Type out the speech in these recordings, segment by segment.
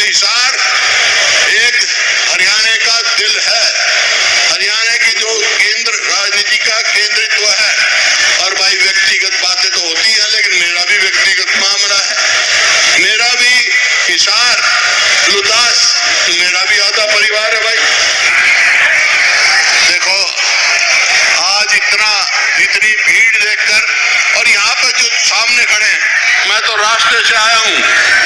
हिसार एक हरियाणा का दिल है, हरियाणा की जो केंद्र राजनीति का केंद्रित्व है। और भाई व्यक्तिगत बातें तो होती है, लेकिन मेरा भी व्यक्तिगत मामला है। मेरा भी हिसार लुदास मेरा भी आधा परिवार है भाई। देखो आज इतनी भीड़ देखकर, और यहाँ पे जो सामने खड़े हैं, मैं तो रास्ते से आया हूँ,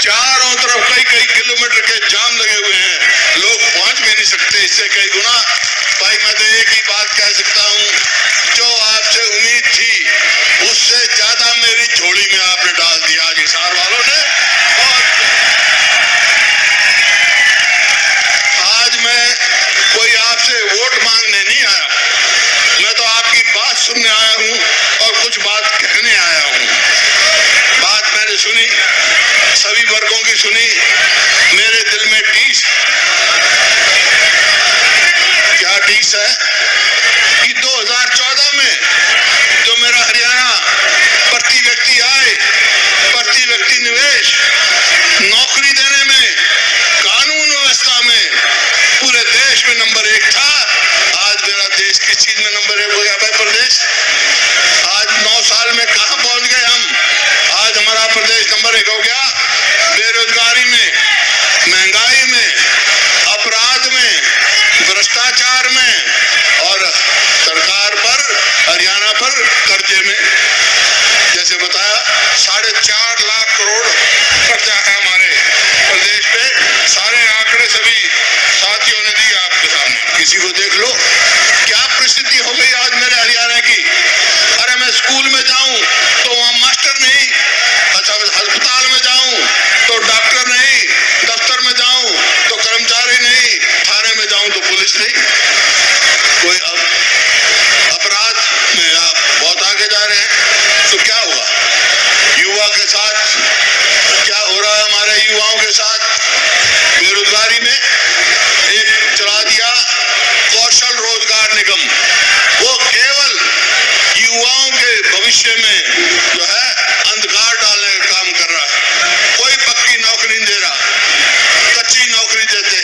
चारों तरफ कई किलोमीटर के जाम लगे हुए हैं, लोग पहुंच भी नहीं सकते। इससे कई गुना भाई मैं तो एक ही बात कह सकता हूँ, जो आपसे उम्मीद थी उससे ज्यादा मेरी झोली में आपने डाल दिया आज हिसार वालों ने। और आज मैं कोई आपसे वोट मांगने नहीं आया, मैं तो आपकी बात सुनने आया हूं और कुछ बात कहने आया हूं। बात मैंने सुनी, सभी वर्गों की सुनी, मेरे दिल में टीस, क्या टीस है कि 2014 में जो मेरा हरियाणा प्रति व्यक्ति आय, प्रति व्यक्ति निवेश, नौकरी देने में, कानून व्यवस्था में पूरे देश में नंबर 1 था। आज मेरा देश किस चीज में नंबर 1 हो गया भाई? प्रदेश आज 9 साल में कहां पहुंच गए हम? आज हमारा प्रदेश नंबर 1 हो गया बेरोजगारी में, महंगाई में, अपराध में, भ्रष्टाचार में, और सरकार पर, हरियाणा पर कर्जे में। जैसे बताया 4.5 लाख करोड़ कर्जा है हमारे प्रदेश पे। सारे आंकड़े सभी साथियों ने दिए आपके सामने, किसी को देख लो। क्या परिस्थिति हो गई आज मेरे हरियाणा की? अरे मैं स्कूल में जाऊं तो वहां मास्टर नहीं, अच्छा अस्पताल में जाऊं तो डॉक्टर नहीं, दफ्तर में जाऊं तो कर्मचारी नहीं, थाने में जाऊं तो पुलिस नहीं। कोई अपराध में आप बहुत आगे जा रहे हैं, तो क्या होगा युवा के साथ? क्या हो रहा है हमारे युवाओं के साथ? बेरोजगारी में एक चला दिया कौशल रोजगार निगम, वो केवल युवाओं के भविष्य में जो है अंधकार डालने का काम कर रहा है। कोई पक्की नौकरी नहीं दे रहा, कच्ची नौकरी देते।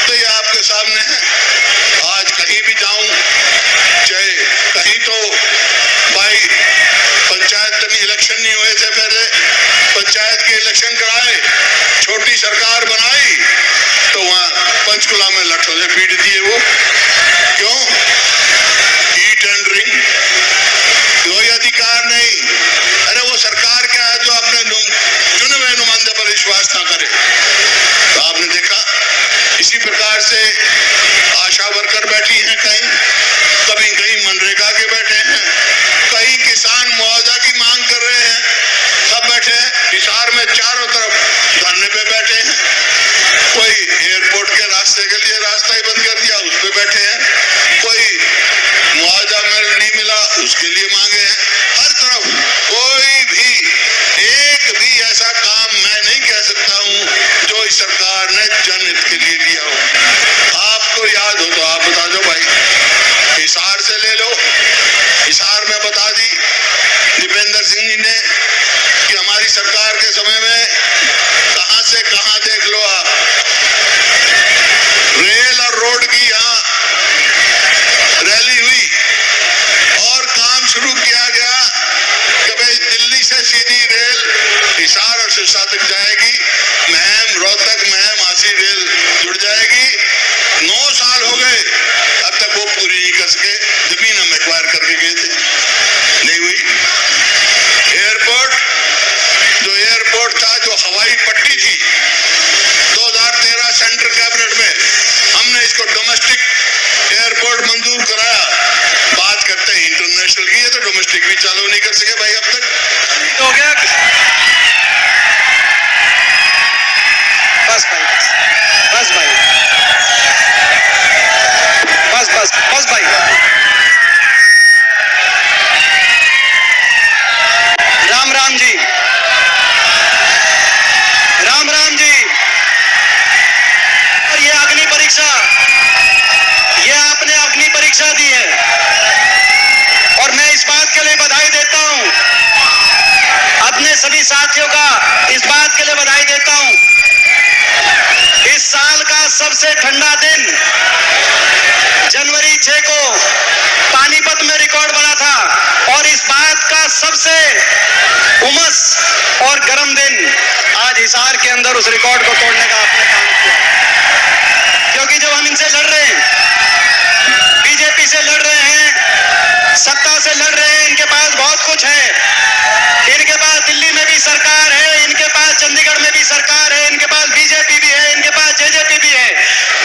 तो ये आपके सामने है। आज कहीं भी जाऊं, चाहे कहीं तो भाई पंचायत में इलेक्शन नहीं हुए थे, पहले पंचायत के इलेक्शन कराए, छोटी सरकार बनाई तो वहां पंचकुला में लठों से पीट दिए वो। क्यों? ईट एंड ड्रिंक, कोई अधिकार नहीं। अरे वो सरकार क्या है जो अपने चुने हुए नुमाइंदे पर विश्वास ना करे? तो आपने देखा इसी प्रकार से आशा वर्कर बैठी हैं, कहीं मनरेगा के बैठे हैं, कहीं किसान मुआवजा की मांग कर रहे हैं, सब बैठे हैं। हिसार में चारों तरफ धरने पे बैठे हैं। कोई एयरपोर्ट के रास्ते के लिए रास्ता ही बंद कर दिया, उस पे बैठे हैं। कोई मुआवजा नहीं मिला, उसके लिए मांगे हैं। हर तरफ कोई भी एक भी ऐसा काम मैं नहीं कह सकता हूं जो इस सरकार ने जनहित के लिए लिया हो। आपको याद हो तो आप बता दो भाई। हिसार से ले लो, हिसार में बता दी दीपेंद्र सिंह जी ने कि हमारी सरकार के समय में कहां से कहां देख लो आप, रेल और रोड की यहां रैली हुई और काम शुरू किया गया कि भाई दिल्ली से सीधी रेल हिसार और सिरसा तक जाएगी, महम रोहतक महम हांसी रेल जुड़ जाएगी। 9 साल हो गए, अब तक वो पूरी नहीं कर सके। जमीन हम एक्वायर करके गए थे, नहीं हुई। एयरपोर्ट था, जो हवाई पट्टी थी, 2013 सेंट्रल कैबिनेट में हमने इसको डोमेस्टिक एयरपोर्ट मंजूर कराया। बात करते हैं इंटरनेशनल की, है तो डोमेस्टिक भी चालू नहीं कर सके भाई अब तक। हो गया बस भाई, बस भाई, बस भाई। राम राम जी, राम राम जी। और ये अग्नि परीक्षा, ये आपने अग्नि परीक्षा दी है, और मैं इस बात के लिए बधाई देता हूं, अपने सभी साथियों का इस बात के लिए बधाई देता हूं सबसे ठंडा दिन जनवरी 6 को पानीपत में रिकॉर्ड बना था और इस बात का सबसे उमस और गर्म दिन आज हिसार के अंदर उस रिकॉर्ड को तोड़ने का आपने काम किया। क्योंकि जब हम इनसे लड़ रहे हैं, बीजेपी से लड़ रहे हैं, सत्ता से लड़ रहे हैं, इनके पास बहुत कुछ है। इनके पास दिल्ली में भी सरकार है, इनके पास चंडीगढ़ में भी सरकार है, इनके पास बीजेपी भी है, इनके पास जेजेपी भी है।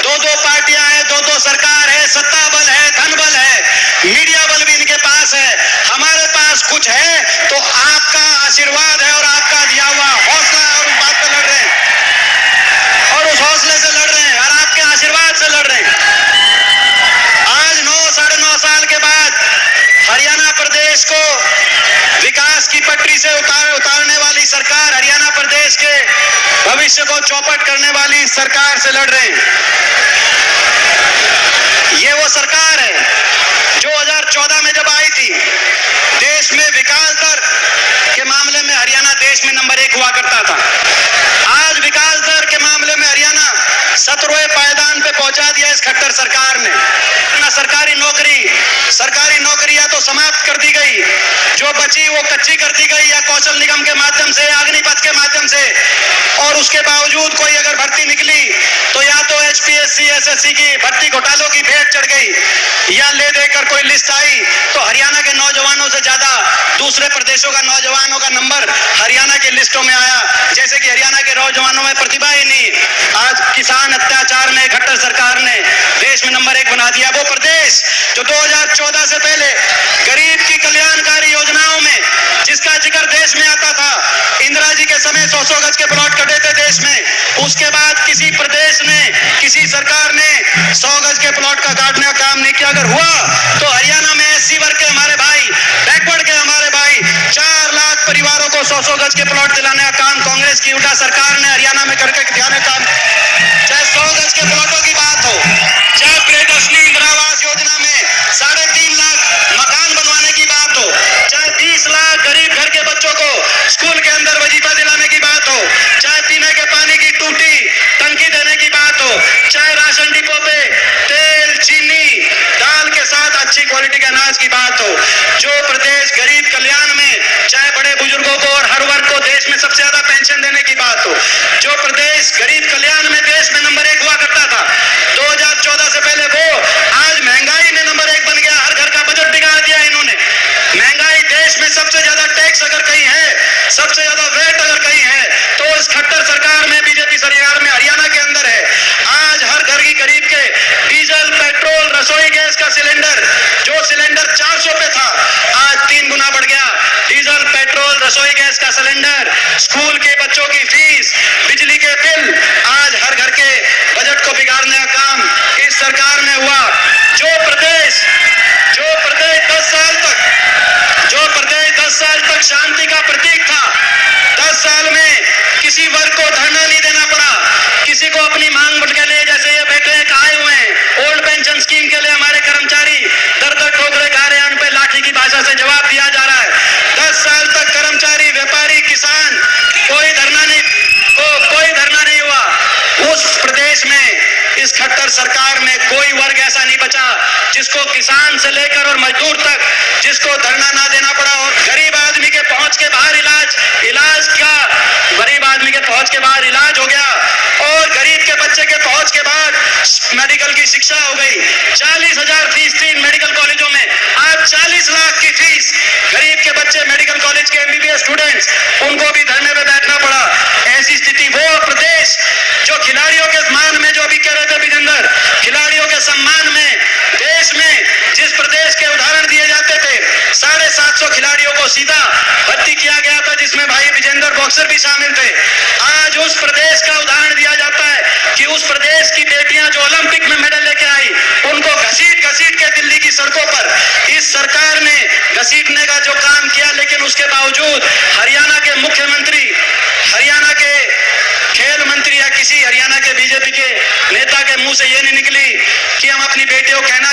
दो पार्टियां हैं, दो सरकार है, सत्ता बल है, धन बल है, मीडिया बल भी इनके पास है। हमारे पास कुछ है तो आपका आशीर्वाद है और आपका दिया हुआ हौसला है और उस बात पे लड़ रहे हैं और उस हौसले से लड़ रहे हैं और आपके आशीर्वाद से लड़ रहे हैं। आज 9-9.5 साल के बाद हरियाणा प्रदेश को विकास की पटरी से उतारने वाली सरकार, हरियाणा प्रदेश के भविष्य को चौपट करने वाली सरकार से लड़ रहे हैं। ये वो सरकार है जो 2014 में जब आई थी, देश में विकास दर के मामले में हरियाणा देश में नंबर 1 हुआ करता था। आज विकास दर के मामले में हरियाणा 17वें पायदान पे पहुंचा दिया इस खट्टर सरकार ने। सरकारी नौकरियां तो समाप्त कर दी गई, जो बची वो कच्ची कर दी गई या कौशल निगम के माध्यम से, अग्निपथ के माध्यम से। और उसके बावजूद कोई अगर भर्ती निकली तो या तो HPSC SSC की भर्ती घोटालों की भेंट चढ़ गई या ले देकर कोई लिस्ट आई तो हरियाणा के नौजवानों से ज्यादा दूसरे प्रदेशों का नौजवानों का नंबर हरियाणा की लिस्टों में आया, जैसे कि हरियाणा के नौजवानों में प्रतिभा ही नहीं। आज किसान अत्याचार में खट्टर सरकार ने देश में नंबर 1 बना दिया। वो प्रदेश जो 2014 से पहले गरीब की कल्याणकारी योजनाओं में जिसका जिक्र देश में आता था, इंदिरा जी के समय 100 गज के प्लॉट कटे थे देश में, उसके बाद किसी प्रदेश ने, किसी सरकार ने 100 गज के प्लॉट का काटने का काम नहीं किया। अगर हुआ तो हरियाणा में SC वर्ग के हमारे भाई, बैकवर्ड के हमारे भाई 4 लाख परिवारों को 100 गज के प्लॉट दिलाने का काम कांग्रेस की उल्टा सरकार ने हरियाणा में करके दिखाने का काम। चाहे 100 गज के प्लॉटों की बात हो, चाहे प्रियदर्शनी इंदिरा आवास योजना में 3.5 लाख मकान बनवाने की बात हो, चाहे 20 लाख गरीब घर के बच्चों को स्कूल के अंदर वजीफा दिलाने की बात हो, चाहे पीने के पानी की टूटी टंकी देने की बात हो, चाहे राशन डिपो पे तेल, चीनी, दाल के साथ अच्छी क्वालिटी के अनाज की बात हो, जो प्रदेश गरीब कल्याण में चाहे बड़े बुजुर्गों को और हर वर्ग को देश में सबसे ज्यादा पेंशन देने की बात हो, जो प्रदेश गरीब कल्याण में देश में नंबर 1 हुआ करता था 2014 से पहले, वो आज महंगाई में नंबर 1 बन गया। हर घर का बजट बिगाड़ दिया इन्होंने। महंगाई देश में सबसे ज्यादा टैक्स अगर कहीं है, सबसे ज्यादा वेट अगर कहीं है तो इस खट्टर सरकार में, बीजेपी सरकार में हरियाणा के अंदर है। आज हर घर की गरीब के डीजल, पेट्रोल, रसोई गैस का सिलेंडर, जो सिलेंडर 400 पे था, आज 3 गुना बढ़ गया। डीजल, पेट्रोल, रसोई गैस का सिलेंडर, स्कूल के बच्चों की फीस, बिजली के बिल, आज हर घर के बजट को बिगाड़ने का काम इस सरकार में हुआ। जो प्रदेश 10 साल तक शांति का प्रतीक था, 10 साल में किसी वर्ग को धरना नहीं देना पड़ा, किसी को अपनी मांग के लिए, जैसे ये बैठे आए हुए हैं ओल्ड पेंशन स्कीम के लिए हमारे कर्मचारी दर ठोकरे खा रहे हैं, उन पे लाठी की भाषा से जवाब दिया जा रहा है। 10 साल तक कर्मचारी, व्यापारी, किसान कोई धरना नहीं हुआ। उस प्रदेश में इस खट्टर सरकार में कोई वर्ग ऐसा नहीं बचा जिसको किसान से लेकर और मजदूर तक जिसको धरना ना देना पड़ा। और गरीब आदमी के पहुंच के बाहर इलाज हो गया और गरीब के बच्चे के पहुंच के बाद मेडिकल की शिक्षा हो गई। 40,000 फीस थी मेडिकल कॉलेजों में, आज 40 लाख की फीस। गरीब के बच्चे मेडिकल कॉलेज के MBBS स्टूडेंट्स, उनको भी धरने पे बैठना पड़ा। ऐसी स्थिति, वो प्रदेश जो खिलाड़ियों के सम्मान में, जो अभी कह रहे थे विजेंद्र, खिलाड़ियों के सम्मान में देश में जिस प्रदेश के उदाहरण दिए जाते थे, 750 खिलाड़ियों को सीधा भर्ती किया गया था, जिसमें भाई विजेंद्र बॉक्सर भी शामिल थे। आज उस प्रदेश का उदाहरण दिया जाता है कि उस प्रदेश की बेटियां जो ओलंपिक में मेडल लेके आई, उनको घसीट के दिल्ली की सड़कों पर इस सरकार ने घसीटने का जो काम किया, लेकिन उसके बावजूद हरियाणा के मुख्यमंत्री, हरियाणा के खेल मंत्री या किसी हरियाणा के बीजेपी के नेता के मुंह से ये नहीं निकली कि हम अपनी बेटियों को कहना